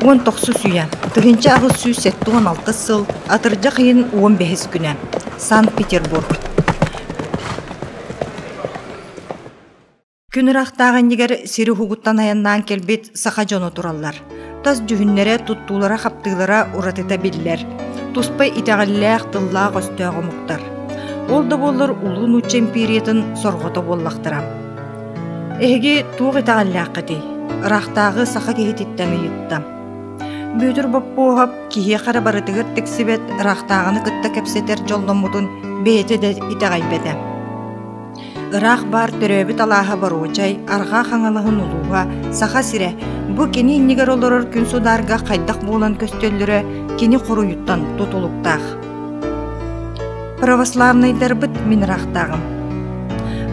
19 сүйе. Тыгынча ағыз сүй 16 сыл, атыржа қиын 15 күні. Санкт-Петербург. Күнірақтағын егер сері хугуттан аяннан келбет сақа жону тураллар. Тас жүхінлері туттулара қаптылара ұратыта білілер. Туспай итағалләқ тыллақ өстіғі мұқтар. Ол да болыр ұлын ұтчы империятын сорғыты боллақтырам. Әге туғы итағалләқ қыдей. Рақтағы сақа кехететтен ұйыттам. Бөтір баппоғап кие қара барытығыр тіксібет рақтағыны күтті кәпсетер жолдамудын бейті де итағайбеді. Ирақ бар төрөбіт алаға баруычай, арға қаңалығын ұлуға, сақа сире, бұ кені иннегер олырыр күн сударға қайдақ болан көстөллері кені құруйыттан тұтылықтақ. Православныйдар бұд мен рақтағым.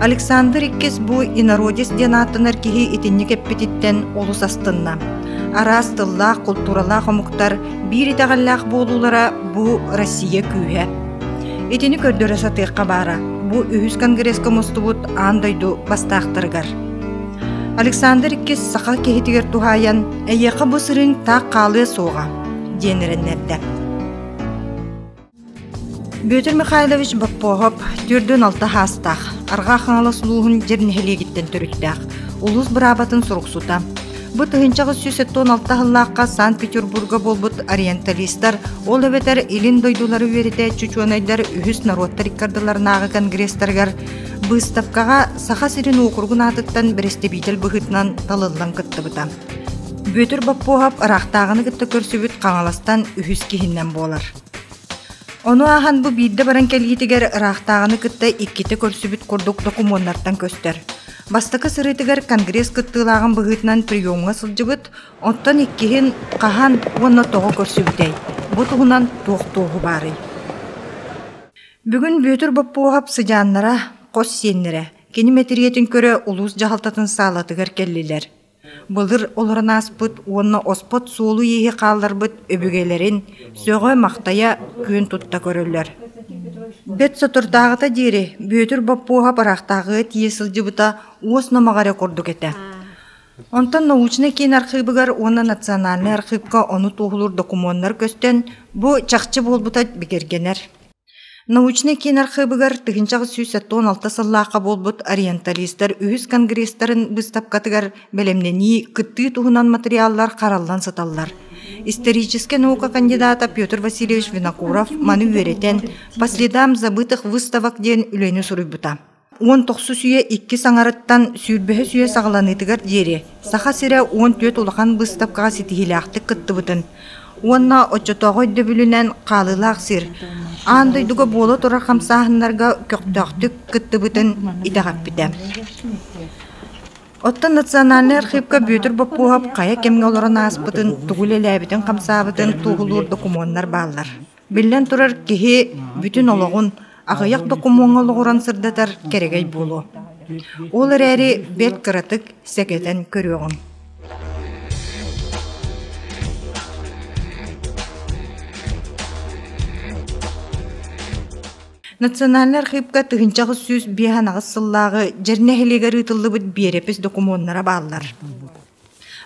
Александр Иккес бұ инародис ден аттынар кеге етінне кеппететтен олыс астынна. Арас тыллақ, культуралақ омуқтар бір итағаллақ болулара бұ Россия күйе. Етіні көрдері сатыққа бара. Бу үхіс конгресска мұстыбыт андайду бастақтырғар. Александр Иккес сақа кехетігер тухаян, әйеқа бұ сырын тақ қалы соға, денеріннерді. Бөтір Михайлович Баппоғып түрден алты хастақ, арға қаңалы сұлуғын жернехелегеттен түріттәқ, ұлыс бірабатын сұрықсута. Бұ тұхынчағы 116 ғыллаққа Санкт-Петербурга болбыт ориенталистар, ол өбетер илин дойдулары верете чучуанайдар үхіс народтар иккардыларнағы конгресстаргар бұставқаға сақа сирин оқырғын атыттан бірестебейтел бұғытынан талылдан күтті бұта. Бөтір Баппоғап ырақтағыны күтті көрсібіт қаңаластан үхіс кехіннен болар. Оны аған бұ бейді баран келгетігер ырақтағыны күтті иккеті көрсібіт құрдық докумонлардан көстер. Бастықы сырытыгар конгресс кыттылағын бұғытынан приемға сылжығыт, оттан иккеген қахан оны тоғы көрсібітей. Бұтығынан тоғы бары. Бүгін Бөтір Баппоғап сыжаннара, қос сеннері, кені метриетін көрі ұлыс жағалтатын сағалатығар келлілер. Бұлыр олырын аспыт, оны оспыт суылу егі қалдар бұт өбігелерін, сөғі мақтая күйін тұтта көрілер. Бет сотырдағыта дері, Бөтір Баппоға барақтағы тиесілді бұта осына мағаре құрдық еті. Онтан научны кейін архивыгар оны национальный архивка оны туғылыр документар көстен бұ чақчы бол бұта бігергенер. Научны кейін архивыгар тігіншағы 116 сыллаққа бол бұт ориенталистар үхіс конгресстарын бұстапқатығар бәлемнені күтті туғынан материаллар қаралдан саталлар. Исторический наука кандидата Петр Васильевич Винокуров маны веретен по следам забытых выставок ден үлені сұрыбыта. 19 сүйе 2 саңарыттан сүйірбігі сүйе сағыланытығар дері. Сақа сірі 14 ұлған выставкаға сетігіліяқтық күтті бұтын. Онна очотоғой дөбілінен қалылақ сір. Андайдығы болы тұрар қамсағынларға көқтіқтік күтті бұтын итағап біті. Оттан национальный архивка Бөтір Баппоғап қая кемге оларын аспытын, тұғыл әләбітін қамсабытын тұғылыр документтар балар. Білден тұрар кеге бүтін олығын, ағаяқ документ олығыран сырдатар керегей болу. Ол әрі бет қыратық сәкетен көріғын. Национальный архивка тыгынчағы сөз бейханағы сыллағы жернехелегер ұтылы бұд берепіз документтара баллар.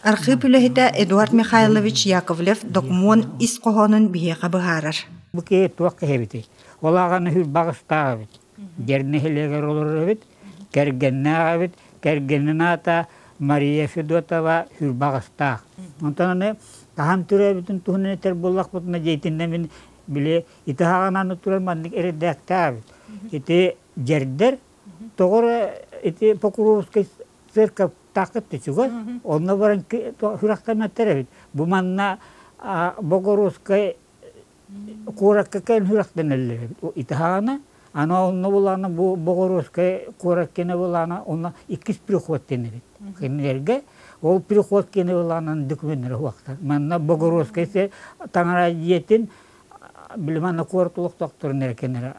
Архив үліхеті Эдуард Михайлович Яковлев документ ис қоғанын бейеға бұғарар. Бұке туақ кәбеті. Олағаны хүл бағыстағы бет. Жернехелегер олыр бет, кәргеннағы бет, кәргеннің ата Мария Федотова хүл бағыстағы. Онтаны тағам түрі бетін тұхын етер болақ бұтына жейтінде мен Биле итағананы туралмандық әрдәқтәбі. Ити жердер, тоғыры ити Покровский церковь тақытты чуға, онына баран хүрақтан әттәрәбіт. Бұманна Богоровскай қораққа кән хүрақтан әлірәбіт. Итағана, ана онына боланы Богоровскай қорақкені боланы, онына 2 приход тенерет. Кенерге, ол приход кені боланын документтері уақытар. Манна Богоровскай таңара жетін Білімана қуартылық доқторын әркенері.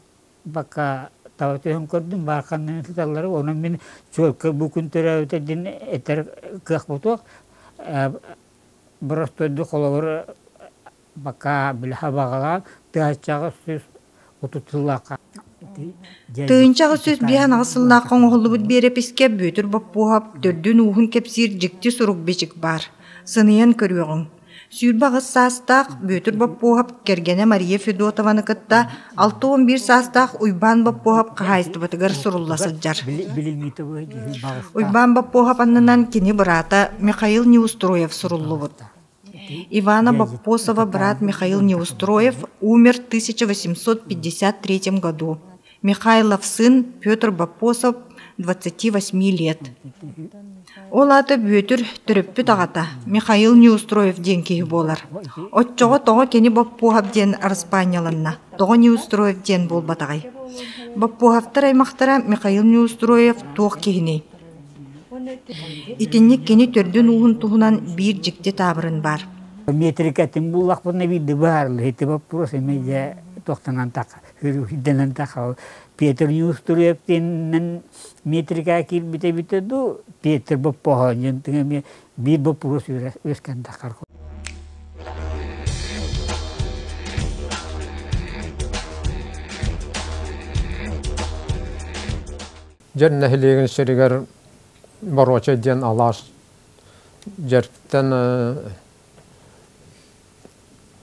Бақа таватыхын көрдім, барқанның тұталары, оның мен чөлкі бүкін түрі өтеден әтер қақ бұтуақ. Бұрыстойды қолауыры бақа біліға бағалаған, тұғачағы сөз ұтытылаққа. Тыынчағы сөз биян ағысыллаққан оғылы бұд беріп іске Бөтір Баппоғап, дөрдін уғын кепсир жікті сұруқ бечік бар. Сыныян көріғын. Сүйірбағыз састақ бөтір баппоғап кергене Мария Федотованы кытта 6-11 састақ уйбан баппоғап қағайысты бұтығыр сұрулласыджар. Уйбан баппоғап аннынан кені брата Михаил Неустроев сұруллы бұд. Ивана Баппосова брат Михаил Неустроев умер в 1853 году. Михайлов сын Петр Баппосов 28 лет. Ол аты бөтір түріппі тағата Михаил Неустроев ден кейі болар. Отчоға тоға кені Баппоғап ден Арспанияланна, тоға Неустроев ден бол батағай. Баппоғаптар аймақтара Михаил Неустроев тоқ кейіней. Итіннік кені түрдің ұғын тұғынан бір жікте табырын бар. Метрикатын бұлақ бұна биді барлы, еті баппұрыс емейде тоқтанан тақа, хүрденен тақа. Петр Неустроевтен метрика кирбите битеду Петр Баппоға жентіңе бір баппұрыс өскен тақар. Жер нәхилеген шерігер бароча ден алаш жерттен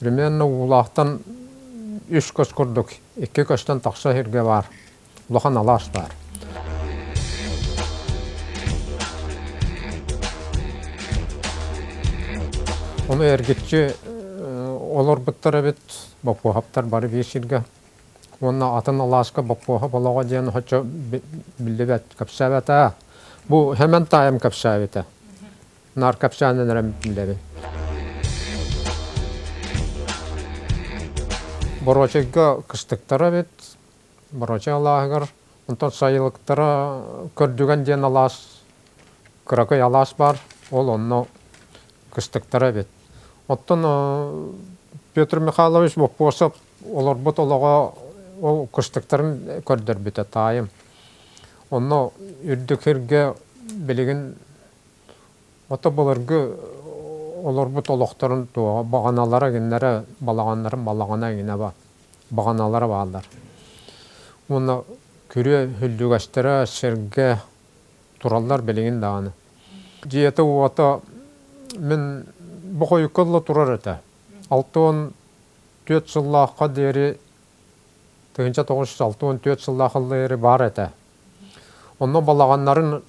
примерно улақтан 3 көз көрдік, 2 көштен тақша херге бар, улахан алаш бар. Оны әргетші олар бұттар әбет, Баппоғаптар бары бешірге. Онна атын алашқа Баппоғап олаға дейін хотшы білді бәт көпсәбет ә. Бұл hemen тайым көпсәбеті. Нар көпсәнен әрім білді бәт. Борочега кыстыктара бит, бороче алаагар, онтон сайылыктара көрдүгөн ден алас, кыракай алас бар, ол онно кыстыктара бит. Оттон Петр Михайлович Баппосов олар бут олага ол кыстыктарын көрдөр бит атайым. Онно үрдүкерге билеген ото боларгы олар бұт олықтарын туға, бағаналары генлері балағанларын балағана гене ба, бағаналары бағалар. Оны күре хүлдігістері сәрге туралар білеген дағаны. Жиеті уаты мен бұқы үкілі тұрар әті. 6-14 жыллаққа дері, 1964 жыллаққа дері бар әті. Оны балағанларын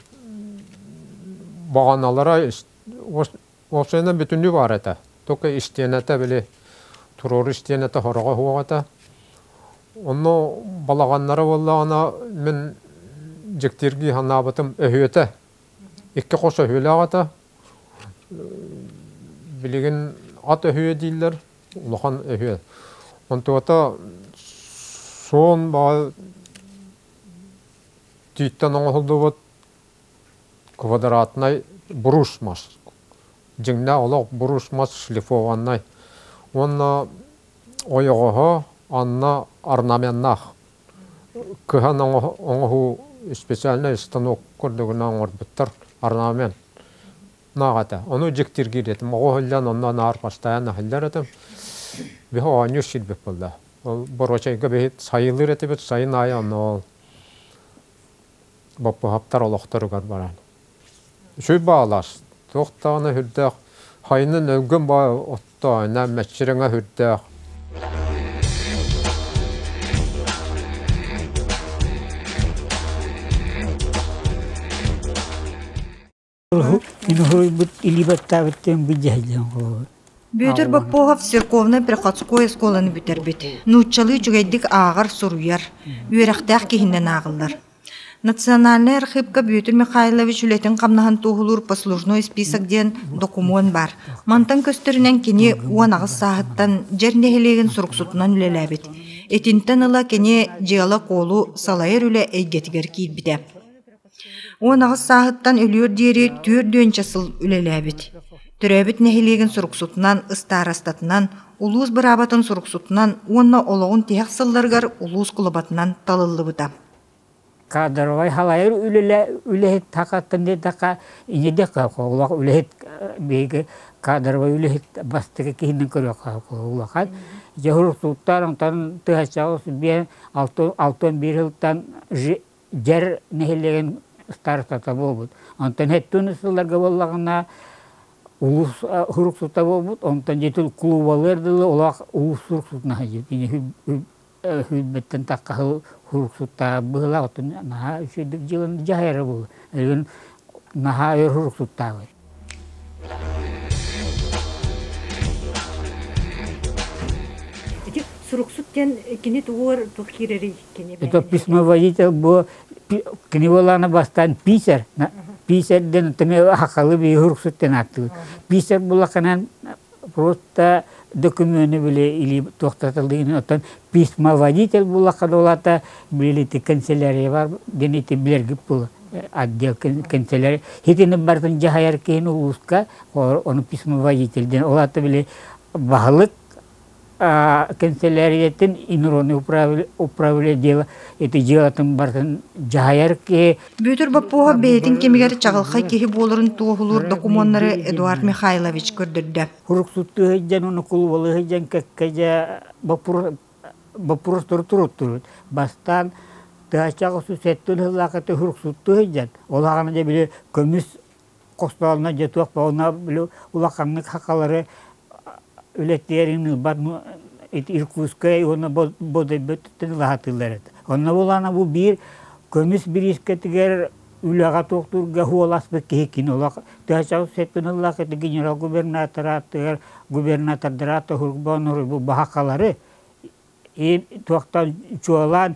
бағаналары Осыйна бүтінді бар әті. Тоқа істенеті білі, тұрор істенеті қораға хуағата. Оны балағанлары болағына мен жектерге ханабытым өйеті. 2 қос өйелі ағата. Білеген ат өйе дейлер, ұлақан өйе. Онтуғата соң баға түйттен оңғылды бұд квадратнай бұрыш мас. Жыңна олақ бұрыш мас шлифованнай. Онна ойығығы анна орнаменнақ. Кыхан оңығы специальный станок көрдігіна оңырбыттар орнамен. Нағата. Оны жіктер керетім. Оғылдан онна нар постоянно хілдер етім. Беға оңы шилбек болды. Борочайға бейт сайылыр еті бет, сайын айы оны ол. Баппаптар олақтары көр баран. Шөй бағалас. Тоқтағына хүрдіқ, хайынын өлгін бай оттағына мәтшіріңі хүрдіқ. Бөтір Баппоғап церковно-приходской сколаны бүтер бет. Нучалы жүгейдік ағар сұруяр, үйрақтақ кейінен ағылдар. Национальный архивка Петр Михайлович үлетін қамнахан туғылыр послужной список ден документ бар. Мантан көстерінен кені уанағыз сағыттан жернехелеген сұрықсутынан үлеләбет. Этинтен ыла кені жиала қолу салайыр үле әйгетігер кейбіде. Уанағыз сағыттан үлер дері төр дөнчасыл үлеләбет. Түрәбет нехелеген сұрықсутынан, ыстарастатынан, улуыз бұрабатын сұрықсутынан, уанна олығын тияқ сылларғар улуыз құлыбатынан талылы бұда. Кадровай халайыр үлехет тақаттын де тақа инеде қауқылақ үлехет бейгі кадровай үлехет бастығы кейінен көрі қауқылақат. Жығыр сұлттарын тұхачауыз бен 6-11 жылдан жер нехелеген старостата болбуд. Антон хеттуны сылларға болағына улус хуруксута болбут, онтан жетил клубалердылы олақ улус хуруксутна хажет. Хүлбеттен таққа хуруксута бұғыла, отын наға үшедік жылын жайыры бұл. Әлген наға өр хуруксута бай. Суруксуттен кини тугур тухирери кини. Это письмоводитель был, кини волана бастан писар. Писарден теме хакалы би хуруксуттен аттı. Писар булаканан просто документы биле или тоқтатылдыгын отан письмоводитель булакан олата билети канцелярия бар, денети билерги бул отдел канцелярия. Хитини бартын жахаяр кейин улуска, оны письмоводительден олата биле баһалык канцеляриятын инроны управление дела эти делатын бартын жайарке Бүтүр баппуга бейтин кемигер чагылха кихи болурун тугулур документтары Эдуард Михайлович көрдүрдү. Хуруксутту хеджан оны кулубалы хеджан каккажа бапур турут бастан тачагы сусеттүл хылакаты хуруксутту хеджан олагана же биле көмүс косталына жетуак бауна биле улаканнык хакалары Ülетlerinin batma Irkutsk'a ona bodebettin rahatlılar. Ona olana bu bir kömüs bir isketiger ülaga doktor gahulas bekekin olak. Taşav settin Allah ki general gubernatör dırata hurbanur bu bahakaları tuaktan çoğalan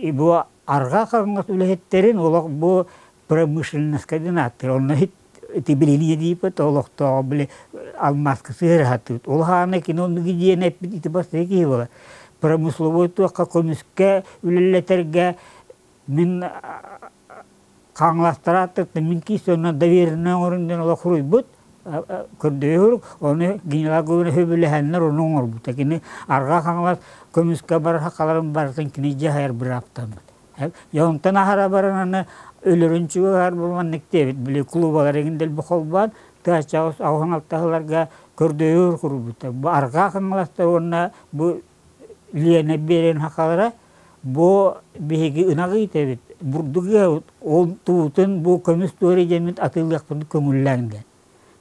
bu arga kangas ületlerin olak bu pромышленность координатор. Ona hiç тибелине дипет олохто биле алмаска сырхатыт олханы киноны гидиене ити бастыки бола промысловой туакка комиске үлелетерге мен каңластыратыт мен кисона доверенный орынден олохруй бут көрдөйөр оны генерал губернатор хөбүлехеннер онун орбут экини арга каңлас комиске бар хакаларын барсын кини жахар бир аптан Yontan ahara baranana ölürünçü var bulman nektebit bile klubalar egindel bukholban taşağız avhan altahlarga kördöyor kurubuta bu arka kanlastar ona bu liyene beren hakalara bu bihigi ınağı itebit burduga on tuğutun bu kömüs doğru cemit atıllıqpını kömüllengen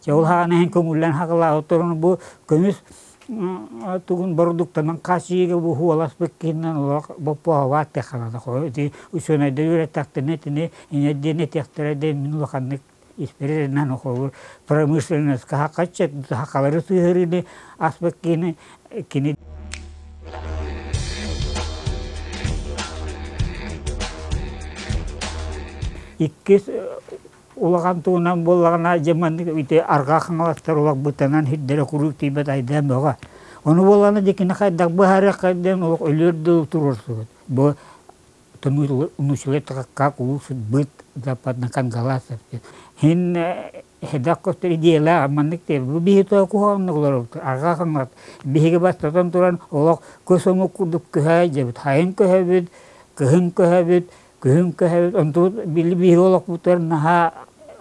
çavul hağına kömüllen hakala oturun bu kömüs tugun barduktan kasih bu hualas bekinan olak bapak awat tekhala ko di usuna de yure taktenet ne ine denet yaktere minulakan ispere nan ko pramышленность hakacet hakaları sihirine aspek kini ikkis Улаган туунан боллагана жаман ите арга хаңаластар улак бутанан хиддере курук тибет айдан бага. Оны болганы декине кайдак бахара кайдан улак өлөрдү турурсугут. Бу томуй унушулет как улусут быт западна кангаласов. Хин хедак костери дела аманыкте бу бихито куанныглар арга хаңат биге бастан туран улак көсөмө кудуп кыхай жебит хайын кыхабит кыхын кыхабит Күн көһәбит онту били биролок бутар наха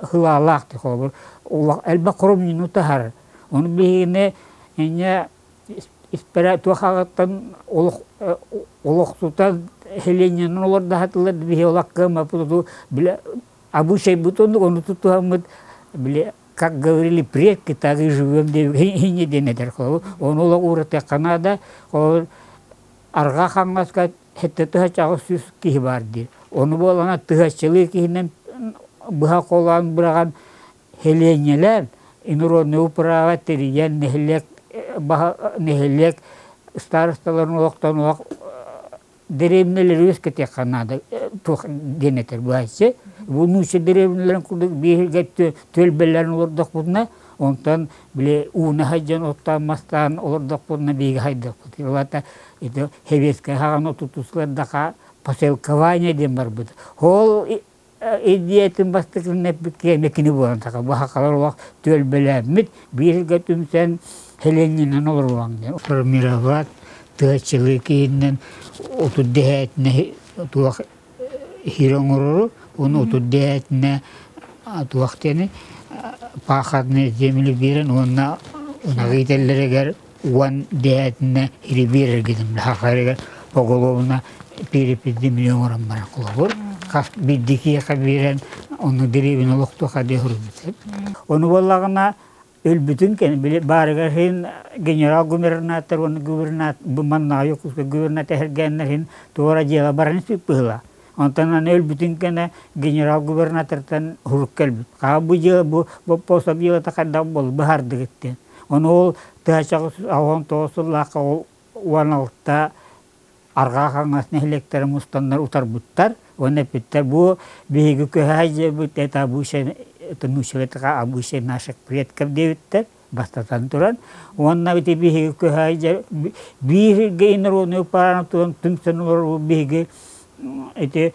хылалак те хобur улак элбе кором минута хар оны бигине эне испера тухагаттан улак сутан хеленен олар да хатылар би улак кама путу биле абу шей бутон оны тутамыт биле как говорили предки так и живем де не денедер хобur оны улак урата канада арга хангаска хеттете чагыс ки бардыр Onu bolana tıhaççılık ihnen bıha kolan bırakan helenyeler inuronu upravateri yen nehellek starostaların olaktan olak derevneleri öskete kanada tuh deneter bu ayse bunu işte derevnelerin kurduk bir tölbelerin olurduk bununla ondan bile uğuna haccan ottan mastan olurduk bununla bir haydak bununla olata heveske hağın tutuslar daha поселкование дембар бут. Хол идеятын бастыкын мекини болан така бахакалар улак төл белемит бирге түмсен хеленинен олуруан. Формировать тыачылык инен оту дехетне туак хироңуру, onu оту дехетне туактене пахатне земли бирен онна гителлерегер уан дехетне хири бирер гидим хакарегер поголовна перепиди миллионам бар кулабыр. Кас биддики кабирен onu diribin oluktu kade hurbitet. Onu bolлагына өлбүтүн кен барыгар хин генерал губернатор он губернатор буманнайы губернатор хергеннер туора дела баран сипыла. Онтан өлбүтүн кен генерал губернатортан хуруккелбит. Ка бу жела бу пособ жела такада бол бахарды гитте. Он ол тачак авон тосуллака ол уаналта арга хаңас нехлектер мустаннар утарбуттар. Оны питтер бу биги көһәҗе бу тета бу шен тунушветка абу шен нашак предков девиттер бастатан туран. Онна бите биги көһәҗе биги генероны паран тунсынор биги эти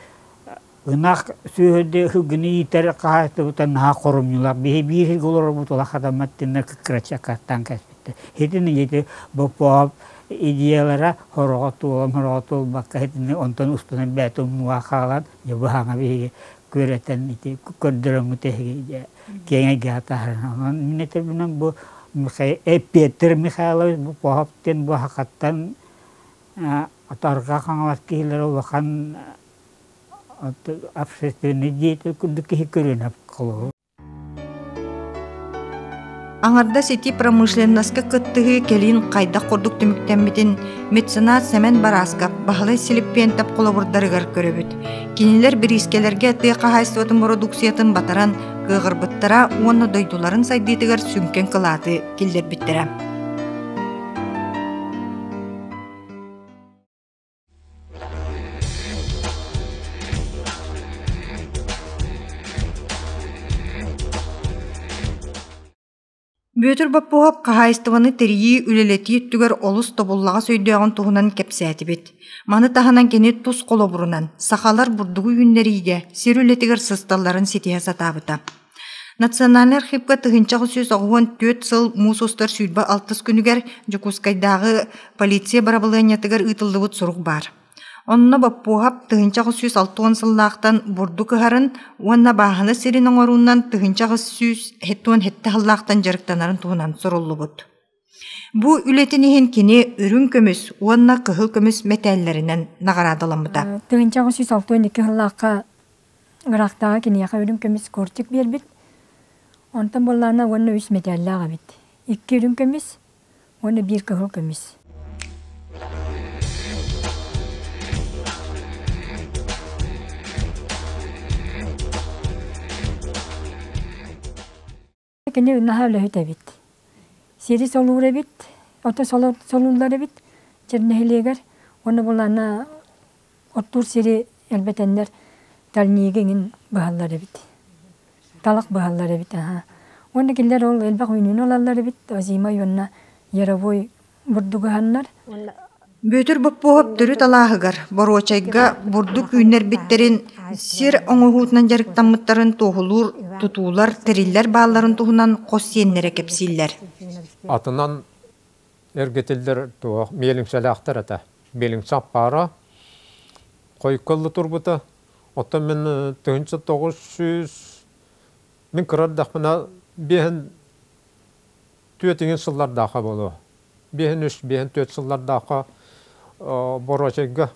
ынак сөйде хүгүни итер каһаты бутан ха корумюла биги голор бутула хадаматтын крачакаттан каспитте. Хетин ете бу поп идеялара хоротул бакка хетин онтон устунан бәтү муахалан жабахаңа биги көрәтен ите көрдөрөңү теге кеңе гатаран минетер менен бу Петр Михайлович бу поптен бу хакаттан атарга хаңалар килер улахан общественный деятель күндүк көрөнөп калуу. Аңарда сети промышленностка кыттыгы келин кайда кордук түмүктенбитин меценат Семен Бараскап бахылай силиппен тап колобурдарыгар көрөбүт. Кинилер бирискелерге тыйка хайстватын продукциятын батаран кыгырбыттара уонна дойдуларын сайдыйтыгар сүнкен кылааты килдербиттере. Бөтір баппуғап қағайыстываны терии үлелети түгер олыс тобуллаға сөйдеуғын туғынан кепсәті бет. Маны тағынан кенет тұс қолы бұрынан, сақалар бұрдығы үйінлеріге сер үлетігер сысталарын сетеге сатабыта. Национальный архивка тұғынчағы сөз оғуын 4 сыл мұсостар сүйдбі 6 күнігер Жокускайдағы полиция барабылығынетігер ұтылдывыт сұруқ бар. Онна баппуғап тұғынчағы сөз 6 сыллақтан бұрды кығарын, онна бағаны серін оңаруынан тұғынчағы сөз хеттуын хетті халлақтан жарықтанарын туғынан сұрылы бұд. Бұ үлетінеген кене үрін көміс, онна кығыл көміс мәтәлілерінен нағарадыламыда. Тұғынчағы сөз 6-2 халлаққа ғырақтаға кенеяға үрін көміс көртік бербіт. Онтан боллана онна үс мәтәліліға бит. 2 үрін көміс, онна 1 кығыл көміс. Kene nahavle hütebit. Seri solure bit, oto solulları bit. Çernehleger, onu bulana otur seri elbetenler talnigin bahalları bit. Talak bahalları bit. Onu killer ol elbaq ünün olalları bit. Azima yonna yaravoy burdugahanlar. Бөтір баппуғап түрі талағығар, борочайға бурдук үйнер биттерин сир оңығуытынан жарықтамыттарын тоғылур, тутулар, тіриллер бағаларын туғынан қосиенлері кепсиллер. Атынан әргетелдер туға мейліңсәлі ақтар әті. Мейліңсәп бара, қойқылы тұрбыты. Оттан мен 1900 мен қырардақ мұна бейін төтеген сыллардаға болу. Бейін 3-4 сыллардаға борочайға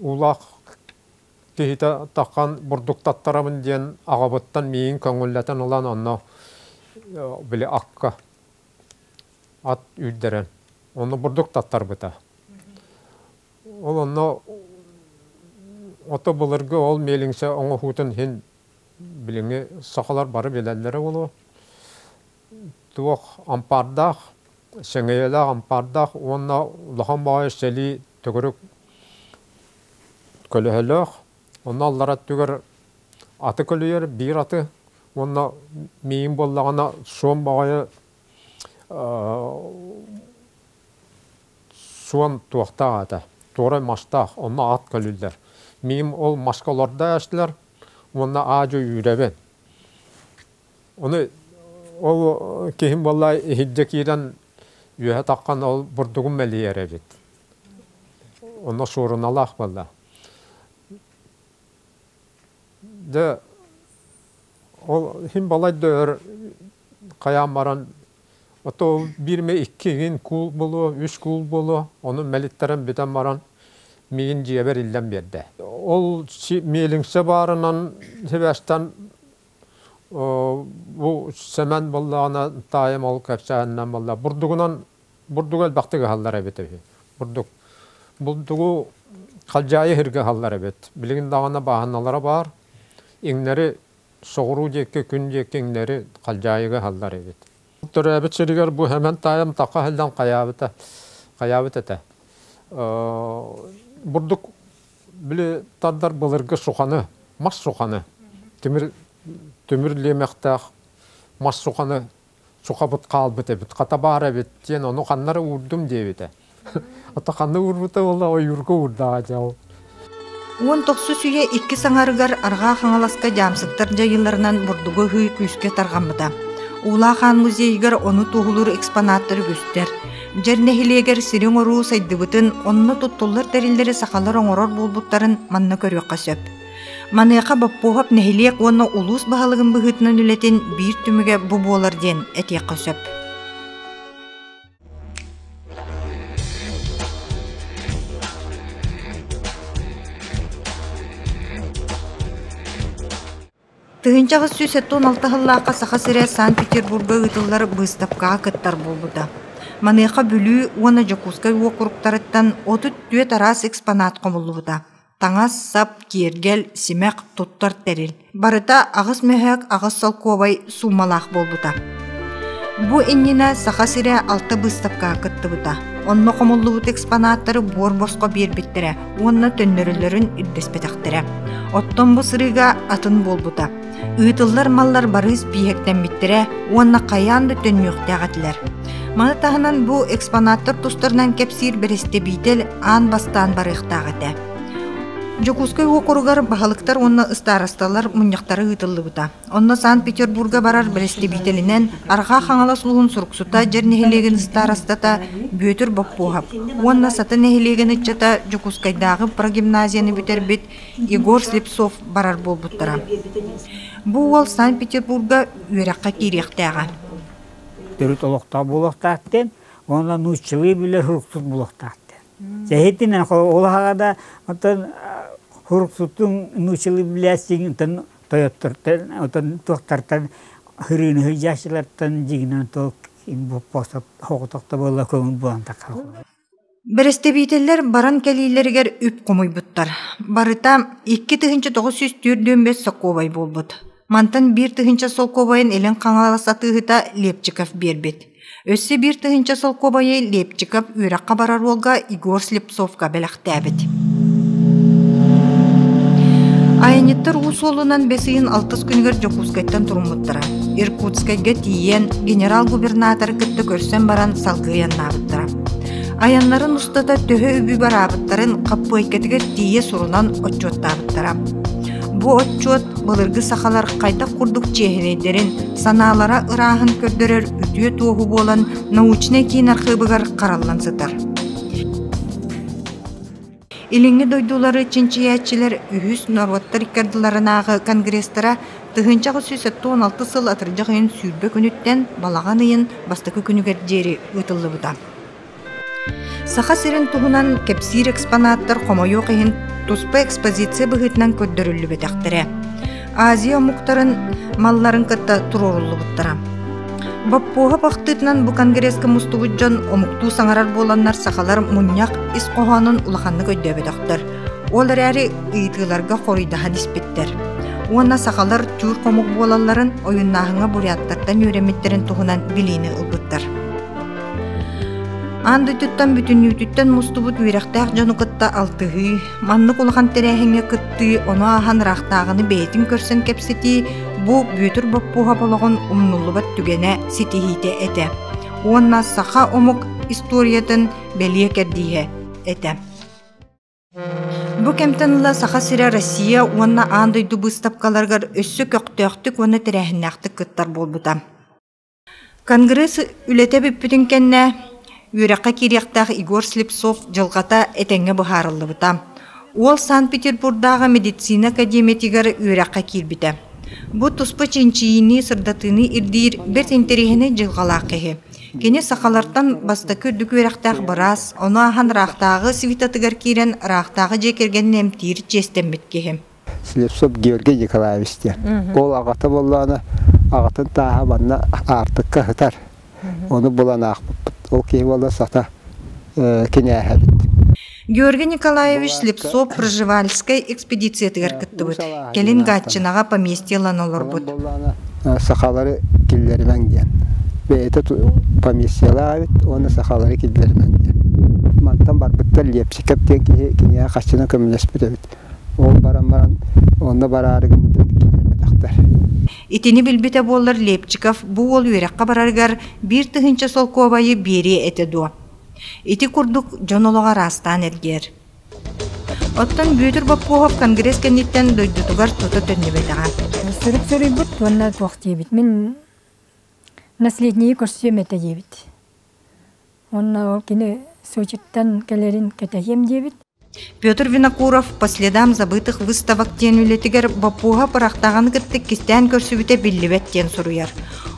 улақ кейті таққан бұрдықтаттарамын ден ағабыттан мейін көңілләтен olan онна біле аққа ат үйдерен. Оны бұрдықтаттар бұта. Ол онна оты бұлырғы ол мейліңсе оңы хутын хен біліңе сақалар бары беләлері олу. Туық ампардақ, сеңейлі ампардақ, онна ұлған бағай сәлі түгірік көліғілік. Онна аллара түгір аты көлігер, бір аты. Онна мейін болағына суын бағайы суын туақтақ аты. Туғырай маштақ, онна ат көлілдер. Мейін ол машқаларда әштілер, онна ажы үйребен. Оны ол кейін болай хидде кейден үйе таққан ол бұрдығын мәлі еребет. Оны сұрын алақ болда. Ол хин болай дөр қаян баран, ото 1-2 кул болу, 3 кул болу, оны мәліттерін бітен баран мейін жебер илден берді. Ол мейліңсе барынан себәстен bu semen bollağına tayım ol kapsağından bolla. Burduk elbaqtı hallar evet. Burdugu kalcayı hirge hallar evet. Bilgin dağına bahanalara var. İnleri soğuru jekke gün jekke inleri kalcayı hallar evet. Turabet şeriger bu hemen tayım taqa haldan qayabıta ete. Burduk bile tadar balırgı soğanı, mas soğanı. Tümür lemekta mas soğanı soğabıt qalbıt evet. Qata bar evet. Jen onu qanlara urdum debite. Ata qanna urbuta valla o yurga urda jaw. 19 süye 2 sanarıgar arga xanalaska jamsıktar jayıllarından burdugu hüy küske targamıda. Ula Xan muzeygar onu tohulur eksponatları göster. Jernehileger sirin oru saydıbıtın onunla tuttullar derilleri sakalar oңорор bulbutların manna körüyakka söp. Manayaka bappohap nehiliyek onu ulus bahalığın bıhıtının ületin bir tümüge bu bolar den etiyakka söp. Тыгынчағы сүйсеттон 6 хыллааққа сақа сірі Санкт-Петербурга ұтылар бұстапқа кыттар болбуда. Манайқа бүлі оны Жокускай оқырықтарыттан 30 түйет арас экспонат қомылуыда. Таңас, сап, кергел, семек, тұттар тәрел. Барыта ағыз мөхәк, ағыз салковай сумалақ болбуда. Бу иннина сақа сірі 6 бұстапқа кыттыбыда. Онны қомылуыд экспонаттары бор босқа бербеттірі, онны төннөрілерін үрдеспетақтірі. Оттон бұ сырыға атын болбуда. Ыытыллар маллар барыз бейектен биттіре, онна қаянды төнмөкті ағатылар. Маны тағынан бұл экспонаттар тұстарынан кепсир бересте бейтел аң бастан барықтағыды. Жокускай оқырғар бағалықтар онна ыстарасталар мұняқтары ыытылы бұта. Онна Санкт-Петербурга барар бересте бейтелінен арға қаңала сұлығын сұрқсута жернехелеген ыстарастата бөтір баппуғап. Онна саты нехелеген үтчата Жокускайдағы прогимназияны бүтербет Егор Слепцов барар бол бұттара. Бұл ол Санкт-Петербурга үйраққа керектіға. Төрүт олоқтақ болуқтақтен, онан ұшчылы білер хұрықсыз болуқтақтен. Жәхеттінен олағада хұрықсыздың ұшчылы біләсің тойоттыртын, тоқтартын, хүріні хүйжашыларттан жегінен тоқ босып, хоғытоқта болуға көңіл болантақ қалғы. Берестебейтелер баран кәлейлергер үп қомой бұттар. Барыта 2-945 соқовай болбыд. Мантан 1 сол кобайын елін қаңаласатығыта Лепчиков бербет. Өсі 1 сол кобайы Лепчиков үйраққа барар олға Игор Слепцовқа бәліқті әбет. Айнеттер ұсолынан бесейін 6 күнгер Жокускайттан тұрмыттыра. Иркутскайға тиен генерал-губернатор күтті көрсен баран салғыян набыттыра. Аяннарын ұстата төхі үбі бар абыттарын қаппы айкетігер тие сұрынан отчоттабыттыра. Бу отчот былыргы сақалар қайта құрдық чехінейдерін саналара ырағын көрдірер үтіе туғы болан научный кейін арқыбығар қаралан сытар. Иліңі дойдулары чинчиячилер үхіс норваттар иккардыларынағы конгресстара тыгынчағы 16 сыл атыржағын сүйрбе күніттен балаған үйін бастықы күнігер жері ұтылы бұда. Саха сирен туһунан кепсир экспонаттар қомойо қиын туспа экспозиция бұғытынан көддірілі бетақтыры. Азия мұқтарын малларын кытта тұрорулы бұттыра. Баппуға бақтытынан бұ конгресска мұстуғыджан омуқту саңарар боланнар сақалар мұньяқ ис қоғанын ұлақанны көдді бетақтыр. Олар әрі ұйтыларға қорыйдаға диспеттер. Уанна сақалар тюр қомуқ болаларын ойыннағыңа бұриаттардан өреметтерін туғынан білейіні ұлбыттыр. Анды түттен бүтін үтіттен мұстыбыт үйрақтақ жону кытта алтығы, манны құлған тәрәхіңе кытты, оны ахан рақтағыны бәйтін көрсен кепсеті, бұ бөтір баппуға болығын ұмнулы бат түгене сетихите әті. Онна сақа омық историятын бәлие кәрдейе әті. Бұ кемтенла сақа сірі Россия, онна андайды бұстапқаларғар өссі көқтөқтік, оны тәрәхіннәқтік кыттар болбыта. Конгресс үлете бүппітін кәнне, Үйраққа керектағы Игор Слепцов жылғата әтәңі бұхарылы бұта. Ол Санкт-Петербургдағы медицина академиятигар үйраққа келбіті. Бұ тұспы ченчиіні сырдатыны ирдейір бір тентерехіне жылғалақығы. Кені сақалардан баста көрдік үйрақтағы біраз, оны ахан рақтағы свитатыгар керен рақтағы жекерген немтейір жестен біткеге. Слепцов Георгий Николаевичте. Ол ағата болғаны ағатын таға банна артық кахытар. Оны булан ақпыппыт. Ол кей бола сата кенеға бит. Георгий Николаевич Слепцов Пржевальской экспедиция тыгаркыттыбыт. Келин гатчынаға поместьелан олорбут. Сақалары киллермен ден. Бейті поместьела бит, оны сақалары киллермен ден. Мантан бар бұттар лепсикеп тен кенеға қашчына көмілес бит. Ол баран, оны барарығын бұттын киллермен ақтар. Итини билбите боллар Лепчиков бу ол үйрекка бараргар бир тыгынча сол кобайы бери этеду. Ити курдук жонолога растан элгер. Оттон Бүйдүр Баппуов конгресс кенниттен дойдутугар тута төннебетага. Сөрүк бут ванна тоқтебит. Мен наследние көрсөм этедебит. Онна ол кини Сочиттан келерин кетехем дебит. Петр Винокуров по следам забытых выставок тен үлетигер Баппуга парақтаған кіттік кистен көрсүбіте билlibет тен суруяр.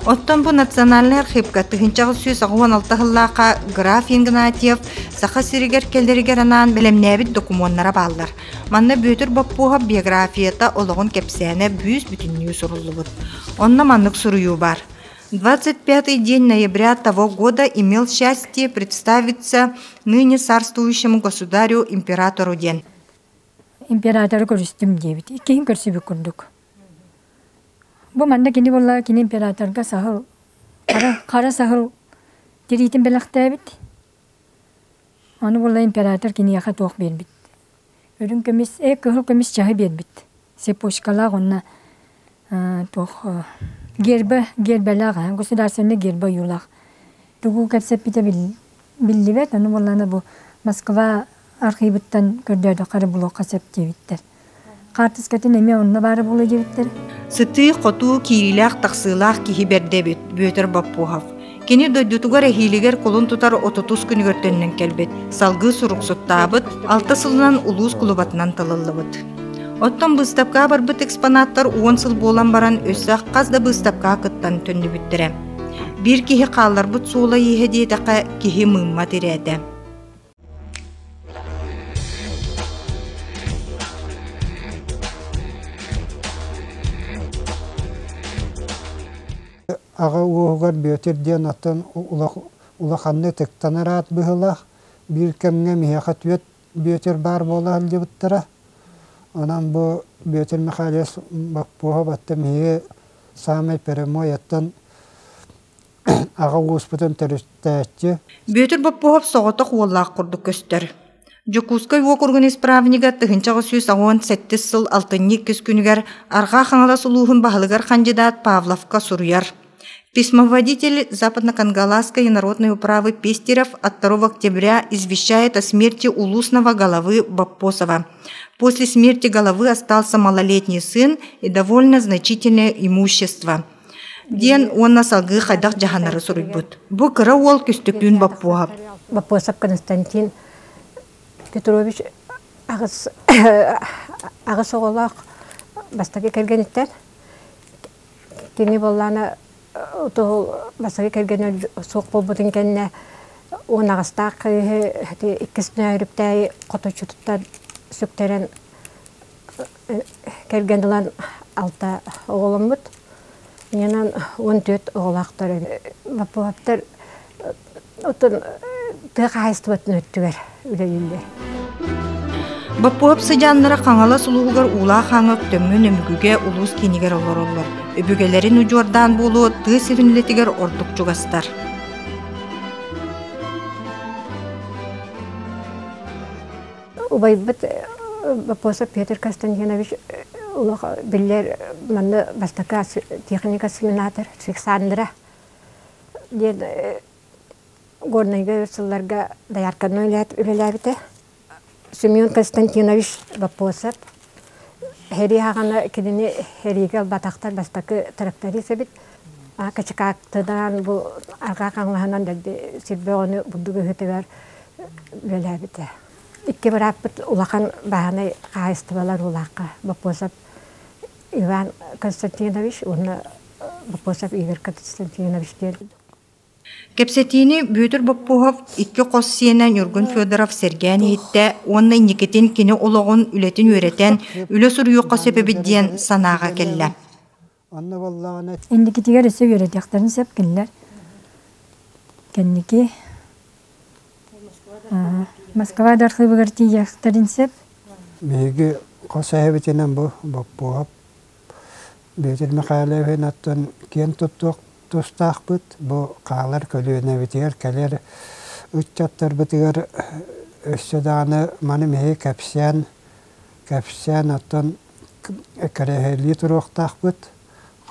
Оттон бу национальный архивка тыгынчагы сүйс 16 жыллаqa Граф Игнатьев саха сиригер келдеригер анан белемнебит документнара баллар. Манна Бүйдүр Баппуга биографията ологон кепсене бүйс бүтүннүү сурулубут. Онна маннык суруyu бар. 25-й день ноября того года имел счастье представиться ныне царствующему государю императору ден. Император көрүстүм дебит. Иккин көрсүбү күндүк. Бу манда кини болла кини императорга сахыл кара сахыл диритин белактабит. Аны болла император кини яка тоқ бербит. Өрүн көмис көһөл көмис чахы бербит. Сепошкала гонна тоқ гербелага государственный герба юлах. Тугу кепсепите билливет, аны болланы бу Москва архивиттан көрдөдө кары блокка септебиттер. Картыскатын эме онна бары болу дебиттер. Сыты коту кирилах таксылах кихи бердебит Бүйдүр Баппуов. Кени дойдутугар эхилигер колун тутар 30 күн көртөннөн келбет. Салгы суруксуттабыт, 6 сылынан улус клубатынан тылылыбыт. Оттон быстапка барбыт экспонаттар 10 сыл болан баран өссақ қазда быстапка кыттан төнді бүттірі. Бір кихи қалар бұт сола ехе дейдіқі кихи мымма тіреді. Аға оғығар бөтерден аттан улақанны тектанарат бұғылақ, бір кәмге мияқа түйет бөтер бар бола әлде бұттыра. Анан бу Бөтер Михайлес Баппуга батта мие самай перемой аттан ага успутан терестәтче. Бөтер Баппуга соғытық оллақ құрды көстер. Жокускай окургын исправнига тыгынчагы сүйс 18 сыл 6 күнігер арға қаңала сұлуғын бағылығар кандидат Павловка суруяр. Письмоводитель Западно-Кангаласской народной управы Пестеров от 2 октября извещает о смерти улусного головы Баппосова. После смерти головы остался малолетний сын и довольно значительное имущество. Ден он на салгы хайдах джаханары сурыйбут. Бу кыра ол күстүкүн Баппуга. Баппосов Константин Петрович агыс оголак бастаки келгениттер. Кини болланы басаги келген соқ болбутун кенне он агыстак 2 нөйрүптәй коточуттан сөктерен келгендилан 6 оголомбут. Менен 14 оголактар. Баппугаптар отон тыгайстыбытын өттүгөр үлелилер. Баппуап сыжаннара қаңала сұлуғығар ула қаңып төмін өмігіге улус кенігер олар. Өбігелерін ұжордан болу тығы сирінлетігер ордық жұғастар. Убайбыт Баппосов Петр Константинович улаға білер манны бастака техника семинатор Александра. Ден горныйға өрсілларға даярканы үлеләбіті. Семен Константинович Баппосов хери хагана кидини хериге батактар бастакы тракторист бит. Качакактыдан бу арга каңлаһынан дәлде сиббеоны будугы хөтөгөр беләбите. Икки бараппыт улахан баһаны кайыстыбалар улакка Баппосов Иван Константинович, уны Баппосов Игорь Константинович деді. Кепсетини Бүйдүр Баппугов 2 қос сиенен Юргун Федоров Сергей Нихитте, онны Никитин кини ологун үлетін өретен үлі сұр юққа сөпебідден санаға келі. Онна боллағына Индики тигер өсө үйрөтяктарын сеп келлер. Кенники Москва дархыбыгар тияктарын сеп. меги қосайбетенен бұл боппуап. Бетер Михайловен аттан кен туттук тустақ бұд. Бұл қағалар көлуіне бетер, кәлер үтчаттар бітігер өссөдағаны маны меге кәпсен аттан кәрәхәли тұруқтақ бұд.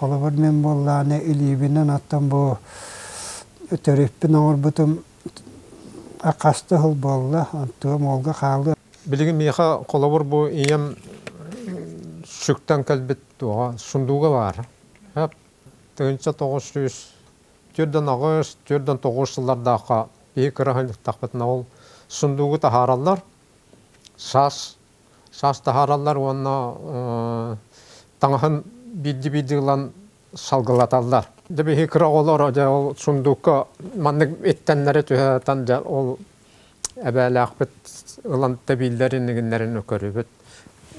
Қолыбыр мен болланы илибінен аттан бұл төреппін оңыр бұтым ақасты хыл болла, антуым олға қалды. Билигин миха қолыбыр бұл ием шүктен кәлбет туға сұндуға бар. Тығынша 900-900 жылдардағы бейі кірағындық тақпытына ол сұндуғы тахаралар, шаш тахаралар, онына таңғын биді ғылан шалғылаталар. Бейі кіраг олар ол сұндуға манның еттенлері түйетен ол әбәлі ақпет ғылан тәбейлерін өкөрі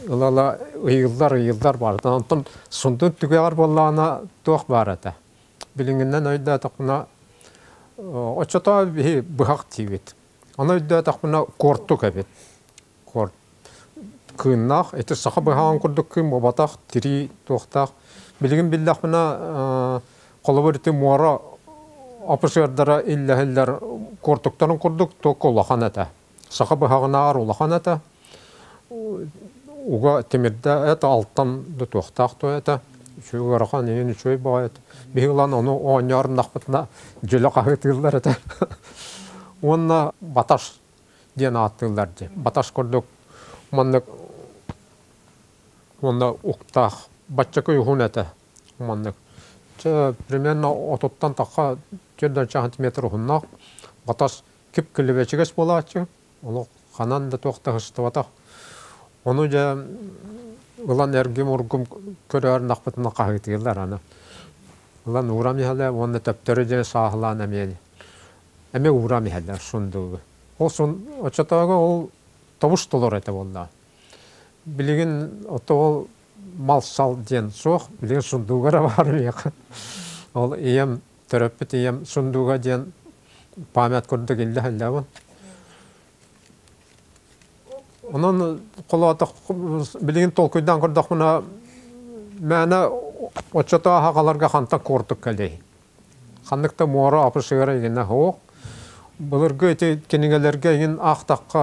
Ылала ыйылдар бар. Онтон сұндың түгер боллағына тоқ бар әті. Білінгіннен өйді әтіқпіна очата бұғақ тейбет. Ана өйді әтіқпіна корттық әбет. Күйіннақ, әті сақа бұғаған күрдік күйін бобатақ, тiri тоқтақ. Білігін білдіқпіна қолы бірті мұара апышырдары илләхілдер корттықтарын күрдік тоқ олақан әті. Сақа бұғағына олақан әті. Уга темирде это алттан да тоқтақ то это шугархан ен шуй бает бигылан оны оңярнақ битна жөлө кагытылар это онна баташ ден аттылар де баташ көрдүк маннык онна уктах баччакы юхунете маннык че примерно ототтан такка 4 сантиметр хуннак баташ кип килебечигес болачы ол канан да тоқтагыстыбата Onu ja ulan ergim urgum körör naqpatına qahıtırlar ana. Ulan uğrami hala onu teptörü de sahlan emeli. Eme uğrami hala sunduğu. O sun açataga o tavuş dolar ete valla. Biligin o mal sal diyen soq biligin sunduğu var mı ya? Ol iyem terapit iyem sunduğu diyen pamet gördük illa hala. Onun qolata bilgin tolkuydan qırdaq buna мәні отчата хақаларға қанта кордық кәлей. Қандықта муара апышығара егені хоқ. Бұлырғы кенігелерге ең ақтаққа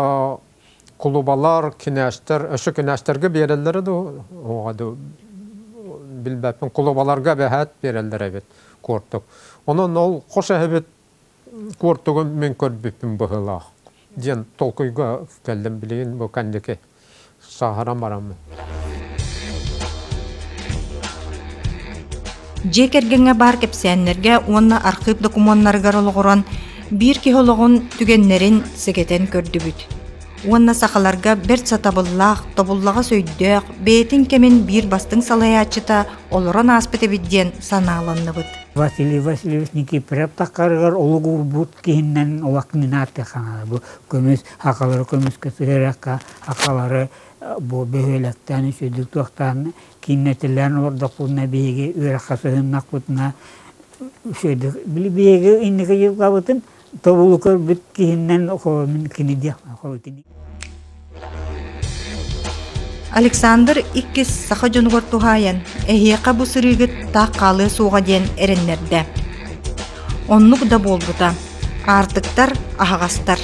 құлубалар, кенәштер, өші кенәштерге берелері де оғады. Білбәппін құлубаларға бәхәт берелері бет кордық. Onun ol qoş әбет кордығы мен көрбіппін бұғылақ. Ден толкуйга келдім білейін бұл кәндеке сағарам барамын. Жекергенге бар кепсәннерге онна архив документларга олғыран бір кихологын түгеннерін сігетен көрді бүт. Онна сақаларға бір сатабыллақ, тобыллаға сөйдіқ, бейтін кемен бір бастың салаячыта олыран аспеті бидден саналанны бұд. Василий Васильевич Никипреп тақарығар олығы бұд кейіннен олақнын арты қаңады. Бұл көміз, хақалары көміз көсіререкқа, хақалары бұл бөхелектен, сөйдік тоқтан, кейіннетілерін ордық бұдына бейге, өраққасығыннақ бұдына сөйдік. Білі бейге иннеге жеп қабытын, тобылы көр бүт кейіннен оқуымын кенеде қауытын. Александр иккис саха жонугор тухаян, эхиэқа бу сырыгыт тақ қалы суға ден эреннерде. Оннук да болбута, артыктар, ахағастар.